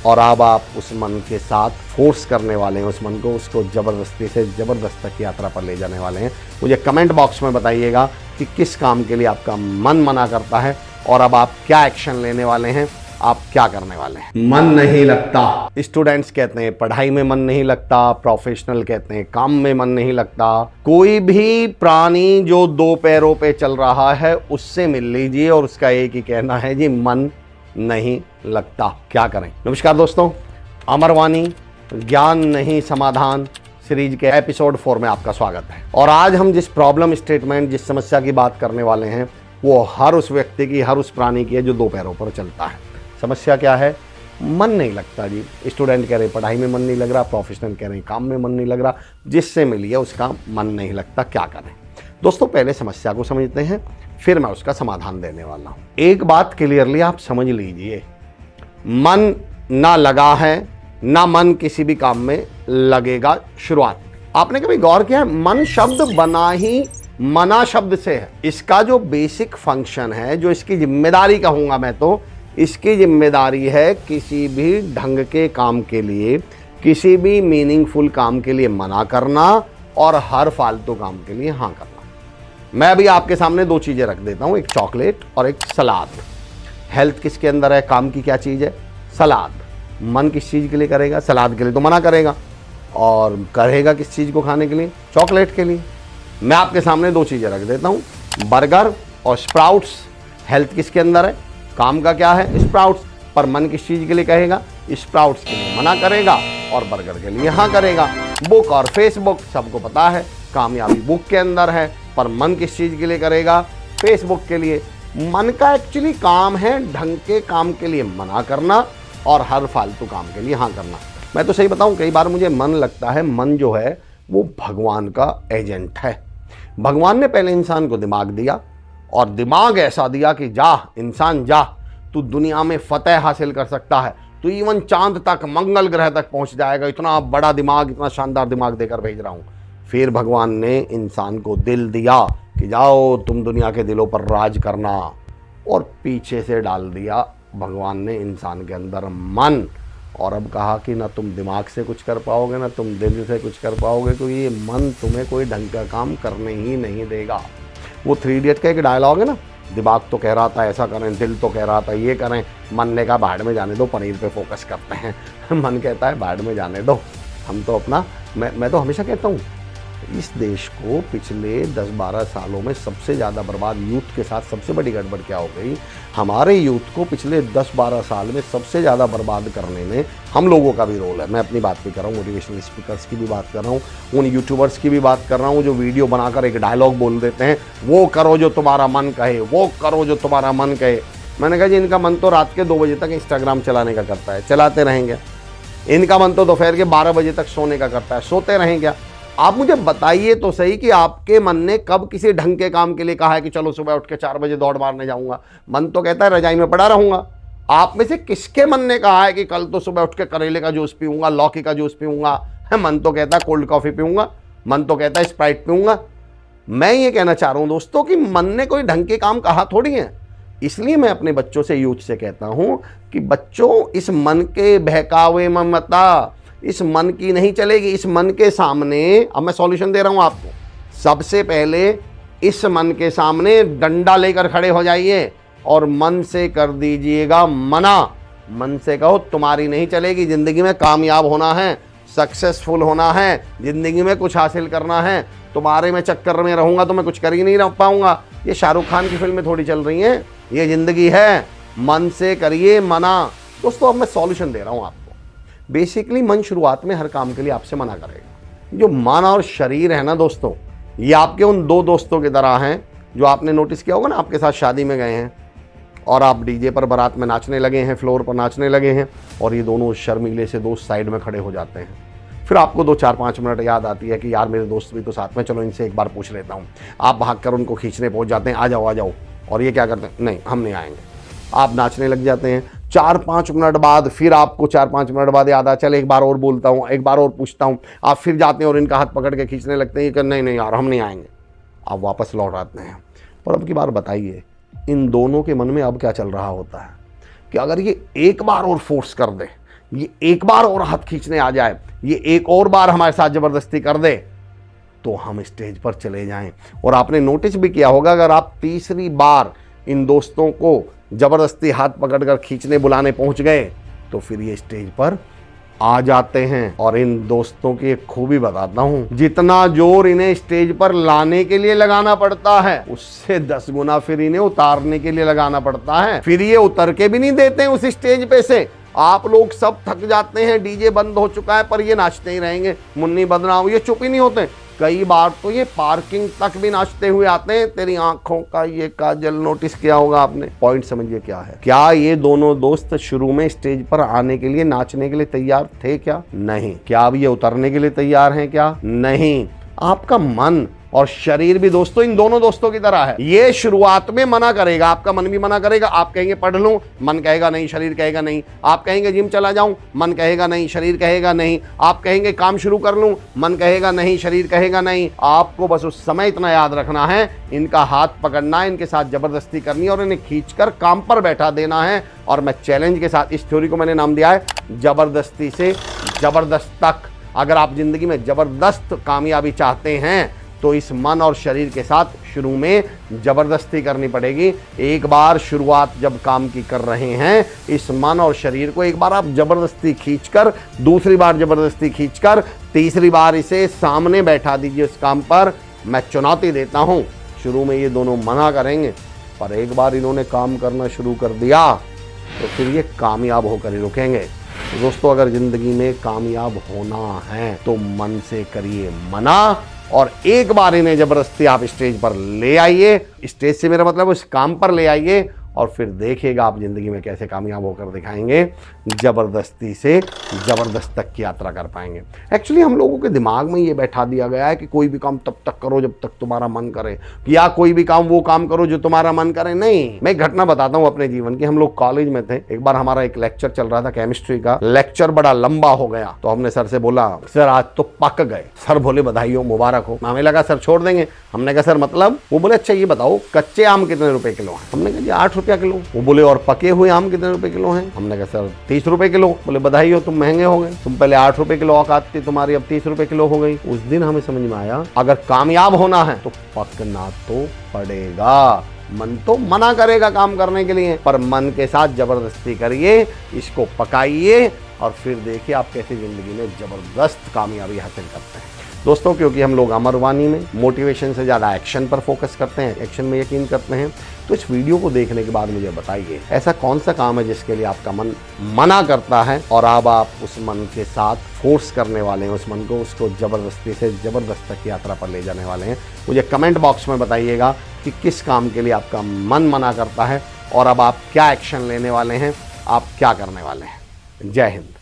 और अब आप उस मन के साथ फोर्स करने वाले हैं उस मन को, उसको ज़बरदस्ती से ज़बरदस्त तक यात्रा पर ले जाने वाले हैं। मुझे कमेंट बॉक्स में बताइएगा कि किस काम के लिए आपका मन मना करता है और अब आप क्या एक्शन लेने वाले हैं, आप क्या करने वाले हैं। मन नहीं लगता, स्टूडेंट्स कहते हैं पढ़ाई में मन नहीं लगता, प्रोफेशनल कहते हैं काम में मन नहीं लगता। कोई भी प्राणी जो दो पैरों पे चल रहा है उससे मिल लीजिए और उसका एक ही कहना है जी मन नहीं लगता, क्या करें। नमस्कार दोस्तों, अमरवाणी ज्ञान नहीं समाधान सीरीज के एपिसोड 4 में आपका स्वागत है। और आज हम जिस प्रॉब्लम स्टेटमेंट, जिस समस्या की बात करने वाले हैं वो हर उस व्यक्ति की, हर उस प्राणी की है जो दो पैरों पर चलता है। समस्या क्या है? मन नहीं लगता जी। स्टूडेंट कह रहे पढ़ाई में मन नहीं लग रहा, प्रोफेशनल कह रहे काम में मन नहीं लग रहा, जिससे मिलिए उसका मन नहीं लगता, क्या करें। दोस्तों पहले समस्या को समझते हैं, फिर मैं उसका समाधान देने वाला हूं। एक बात क्लियरली आप समझ लीजिए, मन ना लगा है ना मन किसी भी काम में लगेगा। शुरुआत आपने कभी गौर किया है, मन शब्द बना ही मना शब्द से है। इसका जो बेसिक फंक्शन है, जो इसकी जिम्मेदारी कहूंगा मैं, तो इसकी जिम्मेदारी है किसी भी ढंग के काम के लिए, किसी भी मीनिंगफुल काम के लिए मना करना और हर फालतू काम के लिए हाँ करना। मैं अभी आपके सामने दो चीजें रख देता हूं, एक चॉकलेट और एक सलाद। हेल्थ किसके अंदर है, काम की क्या चीज है? सलाद। मन किस चीज के लिए करेगा? सलाद के लिए तो मना करेगा। और करेगा किस चीज को खाने के लिए? चॉकलेट के लिए। मैं आपके सामने दो चीजें रख देता हूं, बर्गर और स्प्राउट्स। हेल्थ किसके अंदर है, काम का क्या है? स्प्राउट्स। पर मन किस चीज के लिए कहेगा? स्प्राउट्स के लिए मना करेगा और बर्गर के लिए हाँ करेगा। बुक और फेसबुक, सबको पता है कामयाबी बुक के अंदर है, पर मन किस चीज के लिए करेगा? फेसबुक के लिए। मन का एक्चुअली काम है ढंग के काम के लिए मना करना और हर फालतू काम के लिए हाँ करना। मैं तो सही बताऊं, कई बार मुझे मन लगता है मन जो है वो भगवान का एजेंट है। भगवान ने पहले इंसान को दिमाग दिया और दिमाग ऐसा दिया कि जा इंसान जा, तू दुनिया में फतेह हासिल कर सकता है, तू इवन चांद तक, मंगल ग्रह तक पहुंच जाएगा। इतना बड़ा दिमाग, इतना शानदार दिमाग देकर भेज रहा हूं। फिर भगवान ने इंसान को दिल दिया कि जाओ तुम दुनिया के दिलों पर राज करना, और पीछे से डाल दिया भगवान ने इंसान के अंदर मन। और अब कहा कि ना तुम दिमाग से कुछ कर पाओगे ना तुम दिल से कुछ कर पाओगे, क्योंकि ये मन तुम्हें कोई ढंग का काम करने ही नहीं देगा। वो 3 इडियट का एक डायलॉग है ना, दिमाग तो कह रहा था ऐसा करें, दिल तो कह रहा था ये करें, मन ने कहा भाड़ में जाने दो, पनीर पे फोकस करते हैं। मन कहता है भाड़ में जाने दो, हम तो अपना, मैं तो हमेशा कहता हूँ इस देश को पिछले 10-12 सालों में सबसे ज़्यादा बर्बाद यूथ के साथ सबसे बड़ी गड़बड़ क्या हो गई, हमारे यूथ को पिछले 10-12 साल में सबसे ज़्यादा बर्बाद करने में हम लोगों का भी रोल है। मैं अपनी बात भी कर रहा हूँ, मोटिवेशनल स्पीकर्स की भी बात कर रहा हूँ, उन यूट्यूबर्स की भी बात कर रहा हूँ जो वीडियो बनाकर एक डायलॉग बोल देते हैं, वो करो जो तुम्हारा मन कहे, वो करो जो तुम्हारा मन कहे। मैंने कहा जी इनका मन तो रात के 2 बजे तक इंस्टाग्राम चलाने का करता है, चलाते रहेंगे। इनका मन तो दोपहर के 12 बजे तक सोने का करता है, सोते रहेंगे। आप मुझे बताइए तो सही कि आपके मन ने कब किसी ढंग के काम के लिए कहा है कि चलो सुबह उठ के 4 बजे दौड़ मारने जाऊंगा? मन तो कहता है रजाई में पड़ा रहूंगा। आप में से किसके मन ने कहा है कि कल तो सुबह उठ के करेले का जूस पीऊंगा, लौकी का जूस पीऊंगा? मन तो कहता है कोल्ड कॉफी पीऊंगा, मन तो कहता है स्प्राइट पीऊंगा। मैं ये कहना चाह रहा हूं दोस्तों कि मन ने कोई ढंग के काम कहा थोड़ी है। इसलिए मैं अपने बच्चों से, यूथ से कहता हूं कि बच्चों इस मन के बहकावे में मत आ, इस मन की नहीं चलेगी। इस मन के सामने अब मैं सॉल्यूशन दे रहा हूं आपको। सबसे पहले इस मन के सामने डंडा लेकर खड़े हो जाइए और मन से कर दीजिएगा मना। मन से कहो तुम्हारी नहीं चलेगी, जिंदगी में कामयाब होना है, सक्सेसफुल होना है, जिंदगी में कुछ हासिल करना है। तुम्हारे में चक्कर में रहूंगा तो मैं कुछ कर ही नहीं रह पाऊंगा। ये शाहरुख खान की फिल्में थोड़ी चल रही हैं, ये जिंदगी है। मन से करिए मना। दोस्तों अब मैं सॉल्यूशन दे रहा हूं आपको। बेसिकली मन शुरुआत में हर काम के लिए आपसे मना करेगा। जो मन और शरीर है ना दोस्तों, ये आपके उन 2 दोस्तों की तरह हैं जो आपने नोटिस किया होगा ना, आपके साथ शादी में गए हैं और आप डीजे पर बारात में नाचने लगे हैं, फ्लोर पर नाचने लगे हैं, और ये दोनों शर्मीले से दोस्त साइड में खड़े हो जाते हैं। फिर आपको 2-4-5 मिनट याद आती है कि यार मेरे दोस्त भी तो साथ में, चलो इनसे एक बार पूछ लेता हूँ। आप भागकर उनको खींचने पहुँच जाते हैं, आ जाओ आ जाओ। और ये क्या करते हैं, नहीं हम नहीं आएंगे। आप नाचने लग जाते हैं। 4-5 मिनट बाद फिर आपको 4-5 मिनट बाद याद आ, चल एक बार और बोलता हूँ, एक बार और पूछता हूँ। आप फिर जाते हैं और इनका हाथ पकड़ के खींचने लगते हैं कि नहीं नहीं यार हम नहीं आएंगे। आप वापस लौट आते हैं। पर अब की बार बताइए इन दोनों के मन में अब क्या चल रहा होता है कि अगर ये एक बार और फोर्स कर दे ये एक बार और हाथ खींचने आ जाए, ये एक और बार हमारे साथ जबरदस्ती कर दे, तो हम स्टेज पर चले जाएं। और आपने नोटिस भी किया होगा, अगर आप तीसरी बार इन दोस्तों को जबरदस्ती हाथ पकड़कर खींचने बुलाने पहुंच गए तो फिर ये स्टेज पर आ जाते हैं। और इन दोस्तों की एक खूबी बताता हूं, जितना जोर इन्हें स्टेज पर लाने के लिए लगाना पड़ता है उससे 10 गुना फिर इन्हें उतारने के लिए लगाना पड़ता है। फिर ये उतर के भी नहीं देते उस स्टेज पे से। आप लोग सब थक जाते हैं, डीजे बंद हो चुका है, पर ये नाचते ही रहेंगे, मुन्नी बदनाम, ये चुप ही नहीं होते। कई बार तो ये पार्किंग तक भी नाचते हुए आते हैं। तेरी आंखों का ये काजल, नोटिस किया होगा आपने। पॉइंट समझिए क्या है। क्या ये दोनों दोस्त शुरू में स्टेज पर आने के लिए, नाचने के लिए तैयार थे क्या? नहीं। क्या अब ये उतरने के लिए तैयार हैं क्या? नहीं। आपका मन और शरीर भी दोस्तों इन दोनों दोस्तों की तरह है। ये शुरुआत में मना करेगा, आपका मन भी मना करेगा। आप कहेंगे पढ़ लूं, मन कहेगा नहीं, शरीर कहेगा नहीं। आप कहेंगे जिम चला जाऊं, मन कहेगा नहीं, शरीर कहेगा नहीं। आप कहेंगे काम शुरू कर लूं, मन कहेगा नहीं, शरीर कहेगा नहीं। आपको बस उस समय इतना याद रखना है, इनका हाथ पकड़ना है, इनके साथ जबरदस्ती करनी है और इन्हें खींचकर काम पर बैठा देना है। और मैं चैलेंज के साथ, इस थ्योरी को मैंने नाम दिया है जबरदस्ती से जबरदस्त तक। अगर आप जिंदगी में जबरदस्त कामयाबी चाहते हैं तो इस मन और शरीर के साथ शुरू में जबरदस्ती करनी पड़ेगी। एक बार शुरुआत जब काम की कर रहे हैं, इस मन और शरीर को एक बार आप जबरदस्ती खींचकर, दूसरी बार जबरदस्ती खींचकर, तीसरी बार इसे सामने बैठा दीजिए इस काम पर। मैं चुनौती देता हूं, शुरू में ये दोनों मना करेंगे, पर एक बार इन्होंने काम करना शुरू कर दिया तो फिर ये कामयाब होकर ही रुकेंगे। दोस्तों, अगर जिंदगी में कामयाब होना है तो मन से करिए मना, और एक बार इन्हें जबरदस्ती आप स्टेज पर ले आइए। स्टेज से मेरा मतलब उस काम पर ले आइए, और फिर देखिएगा आप जिंदगी में कैसे कामयाब होकर दिखाएंगे। जबरदस्ती से जबरदस्त तक की यात्रा कर पाएंगे। एक्चुअली हम लोगों के दिमाग में ये बैठा दिया गया है कि कोई भी काम तब तक करो जब तक तुम्हारा मन करे, या कोई भी काम वो काम करो जो तुम्हारा मन करे। नहीं, मैं एक घटना बताता हूँ अपने जीवन की। हम लोग कॉलेज में थे, एक बार हमारा एक लेक्चर चल रहा था केमिस्ट्री का। लेक्चर बड़ा लंबा हो गया तो हमने सर से बोला, सर आज तो पक गए। सर बोले बधाई हो, मुबारक हो। हमें लगा सर छोड़ देंगे। हमने कहा सर मतलब? वो बोले अच्छा ये बताओ कच्चे आम कितने रुपए किलो हैं? हमने कहा जी 8 रुपया किलो। वो बोले और पके हुए आम कितने रुपए किलो हैं? हमने कहा सर 30 रुपए किलो। बोले बधाई हो, तुम महंगे हो गए, तुम पहले 8 रुपए किलो औकात थी तुम्हारी, अब 30 रुपए किलो हो गई। उस दिन हमें समझ में आया, अगर कामयाब होना है तो पकना तो पड़ेगा। मन तो मना करेगा काम करने के लिए, पर मन के साथ जबरदस्ती करिए, इसको पकाइए, और फिर देखिए आप कैसे जिंदगी में जबरदस्त कामयाबी हासिल करते हैं। दोस्तों, क्योंकि हम लोग अमरवाणी में मोटिवेशन से ज़्यादा एक्शन पर फोकस करते हैं, एक्शन में यकीन करते हैं, तो इस वीडियो को देखने के बाद मुझे बताइए ऐसा कौन सा काम है जिसके लिए आपका मन मना करता है और अब आप उस मन के साथ फोर्स करने वाले हैं, उस मन को, उसको जबरदस्ती से जबरदस्त तक की यात्रा पर ले जाने वाले हैं। मुझे कमेंट बॉक्स में बताइएगा कि किस काम के लिए आपका मन मना करता है और अब आप क्या एक्शन लेने वाले हैं, आप क्या करने वाले हैं। जय हिंद।